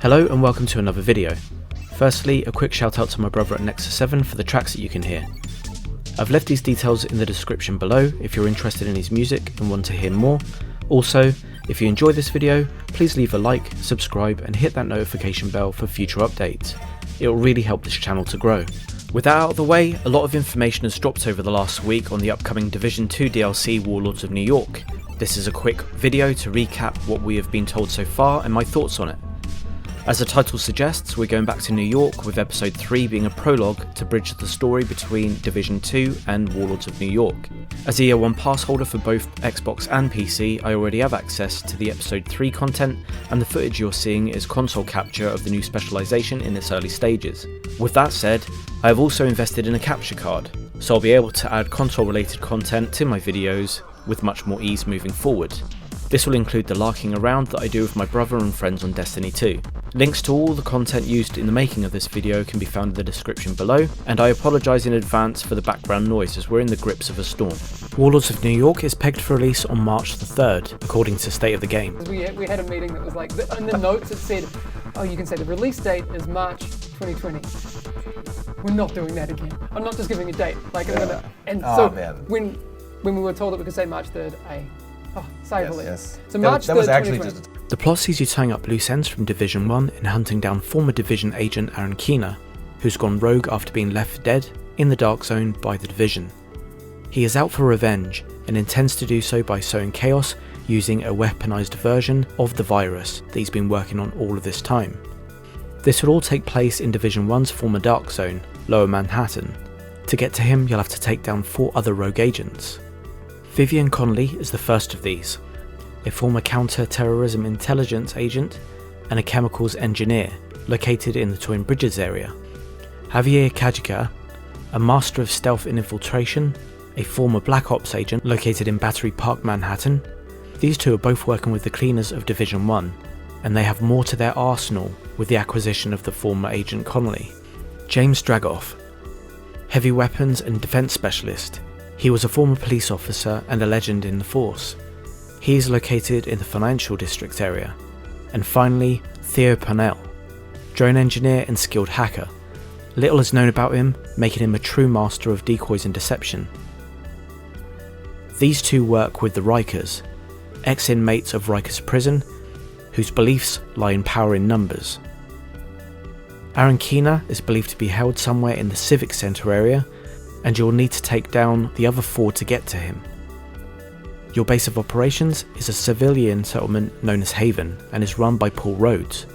Hello and welcome to another video. Firstly, a quick shout out to my brother at Nexus 7 for the tracks that you can hear. I've left these details in the description below if you're interested in his music and want to hear more. Also, if you enjoy this video, please leave a like, subscribe and hit that notification bell for future updates. It will really help this channel to grow. With that out of the way, a lot of information has dropped over the last week on the upcoming Division 2 DLC Warlords of New York. This is a quick video to recap what we have been told so far and my thoughts on it. As the title suggests, we're going back to New York, with episode 3 being a prologue to bridge the story between Division 2 and Warlords of New York. As a Year 1 pass holder for both Xbox and PC, I already have access to the episode 3 content, and the footage you're seeing is console capture of the new specialisation in its early stages. With that said, I have also invested in a capture card, so I'll be able to add console related content to my videos with much more ease moving forward. This will include the larking around that I do with my brother and friends on Destiny 2. Links to all the content used in the making of this video can be found in the description below, and I apologise in advance for the background noise as we're in the grips of a storm. Warlords of New York is pegged for release on March the 3rd, according to State of the Game. We had a meeting that was like, in the notes it said, oh, you can say the release date is March 2020. We're not doing that again. I'm not just giving a date. When we were told that we could say March 3rd, sigh of relief. Yes. So March 3rd, that was actually 2020. just The plot sees you tying up loose ends from Division 1 in hunting down former Division agent Aaron Keener, who's gone rogue after being left dead in the Dark Zone by the Division. He is out for revenge and intends to do so by sowing chaos using a weaponized version of the virus that he's been working on all of this time. This will all take place in Division 1's former Dark Zone, Lower Manhattan. To get to him, you'll have to take down 4 other rogue agents. Vivian Connolly is the first of these, a former counter-terrorism intelligence agent and a chemicals engineer located in the Twin Bridges area. Javier Kajica, a master of stealth and infiltration, a former Black Ops agent located in Battery Park, Manhattan. These two are both working with the cleaners of Division 1, and they have more to their arsenal with the acquisition of the former agent Connolly. James Dragoff, heavy weapons and defense specialist. He was a former police officer and a legend in the force. He is located in the financial district area. And finally, Theo Parnell, drone engineer and skilled hacker. Little is known about him, making him a true master of decoys and deception. These two work with the Rikers, ex-inmates of Rikers prison, whose beliefs lie in power in numbers. Aaron Keener is believed to be held somewhere in the Civic Center area, and you'll need to take down the other 4 to get to him. Your base of operations is a civilian settlement known as Haven and is run by Paul Rhodes.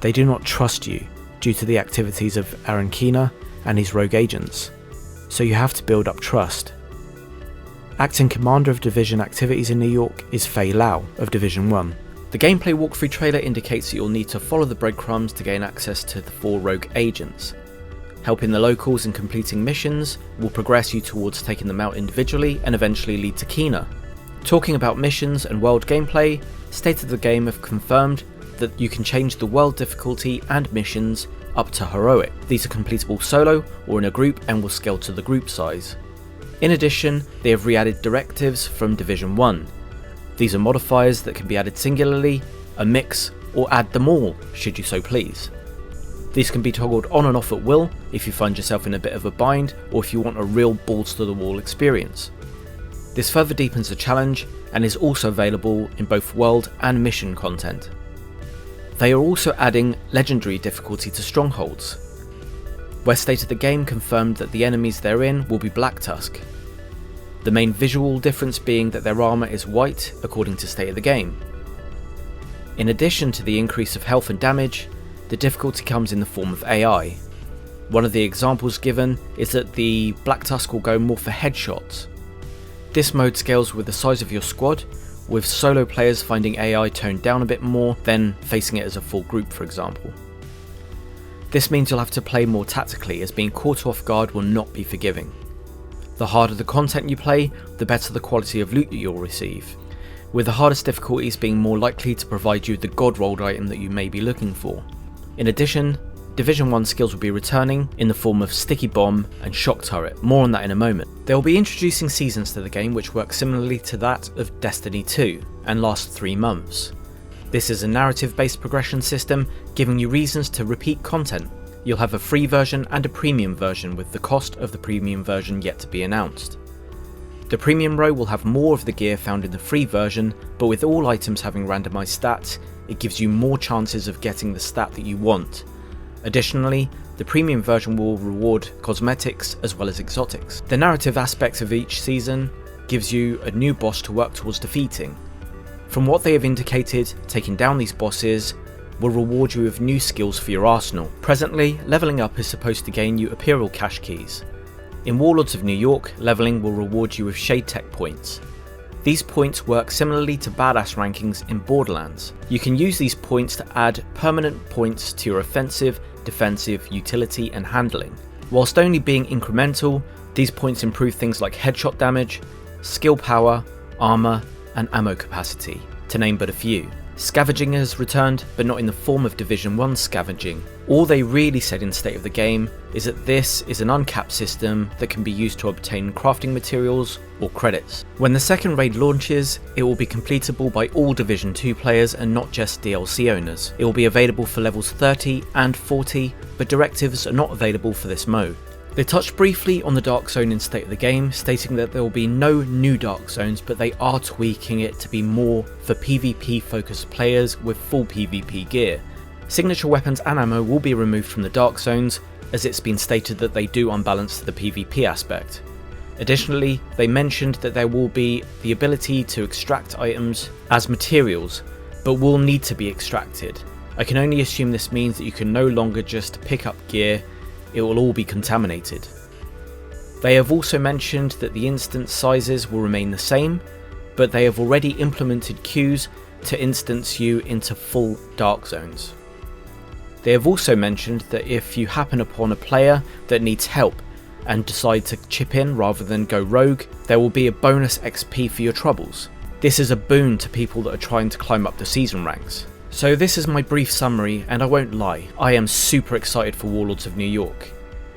They do not trust you due to the activities of Aaron Keener and his rogue agents, so you have to build up trust. Acting commander of Division activities in New York is Fei Lau of Division 1. The gameplay walkthrough trailer indicates that you'll need to follow the breadcrumbs to gain access to the 4 rogue agents. Helping the locals and completing missions will progress you towards taking them out individually and eventually lead to Keener. Talking about missions and world gameplay, State of the Game have confirmed that you can change the world difficulty and missions up to heroic. These are completable solo or in a group and will scale to the group size. In addition, they have re-added directives from Division 1. These are modifiers that can be added singularly, a mix, or add them all should you so please. These can be toggled on and off at will if you find yourself in a bit of a bind or if you want a real balls to the wall experience. This further deepens the challenge and is also available in both world and mission content. They are also adding legendary difficulty to strongholds, where State of the Game confirmed that the enemies therein will be Black Tusk. The main visual difference being that their armour is white according to State of the Game. In addition to the increase of health and damage, the difficulty comes in the form of AI. One of the examples given is that the Black Tusk will go more for headshots. This mode scales with the size of your squad, with solo players finding AI toned down a bit more than facing it as a full group, for example. This means you'll have to play more tactically, as being caught off guard will not be forgiving. The harder the content you play, the better the quality of loot that you'll receive, with the hardest difficulties being more likely to provide you the god rolled item that you may be looking for. In addition, Division 1 skills will be returning in the form of Sticky Bomb and Shock Turret, more on that in a moment. They will be introducing seasons to the game which work similarly to that of Destiny 2 and last 3 months. This is a narrative-based progression system, giving you reasons to repeat content. You'll have a free version and a premium version, with the cost of the premium version yet to be announced. The premium row will have more of the gear found in the free version, but with all items having randomized stats, it gives you more chances of getting the stat that you want. Additionally, the premium version will reward cosmetics as well as exotics. The narrative aspect of each season gives you a new boss to work towards defeating. From what they have indicated, taking down these bosses will reward you with new skills for your arsenal. Presently, leveling up is supposed to gain you Imperial Cache Keys. In Warlords of New York, leveling will reward you with Shade Tech points. These points work similarly to badass rankings in Borderlands. You can use these points to add permanent points to your offensive, defensive, utility and handling. Whilst only being incremental, these points improve things like headshot damage, skill power, armor and ammo capacity, to name but a few. Scavenging has returned, but not in the form of Division 1 scavenging. All they really said in State of the Game is that this is an uncapped system that can be used to obtain crafting materials or credits. When the second raid launches, it will be completable by all Division 2 players and not just DLC owners. It will be available for levels 30 and 40, but directives are not available for this mode. They touched briefly on the Dark Zone in State of the Game, stating that there will be no new Dark Zones, but they are tweaking it to be more for PvP focused players with full PvP gear. Signature weapons and ammo will be removed from the Dark Zones, as it's been stated that they do unbalance the PvP aspect. Additionally, they mentioned that there will be the ability to extract items as materials, but will need to be extracted. I can only assume this means that you can no longer just pick up gear, it will all be contaminated. They have also mentioned that the instance sizes will remain the same, but they have already implemented queues to instance you into full Dark Zones. They have also mentioned that if you happen upon a player that needs help and decide to chip in rather than go rogue, there will be a bonus XP for your troubles. This is a boon to people that are trying to climb up the season ranks. So this is my brief summary, and I won't lie, I am super excited for Warlords of New York.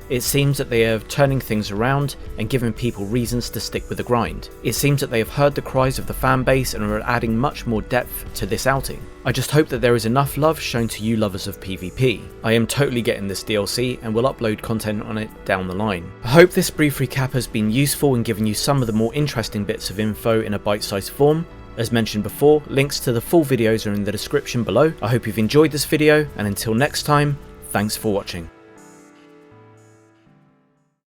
It seems that they are turning things around and giving people reasons to stick with the grind. It seems that they have heard the cries of the fan base and are adding much more depth to this outing. I just hope that there is enough love shown to you lovers of PvP. I am totally getting this DLC and will upload content on it down the line. I hope this brief recap has been useful in giving you some of the more interesting bits of info in a bite-sized form. As mentioned before, links to the full videos are in the description below. I hope you've enjoyed this video, and until next time, thanks for watching.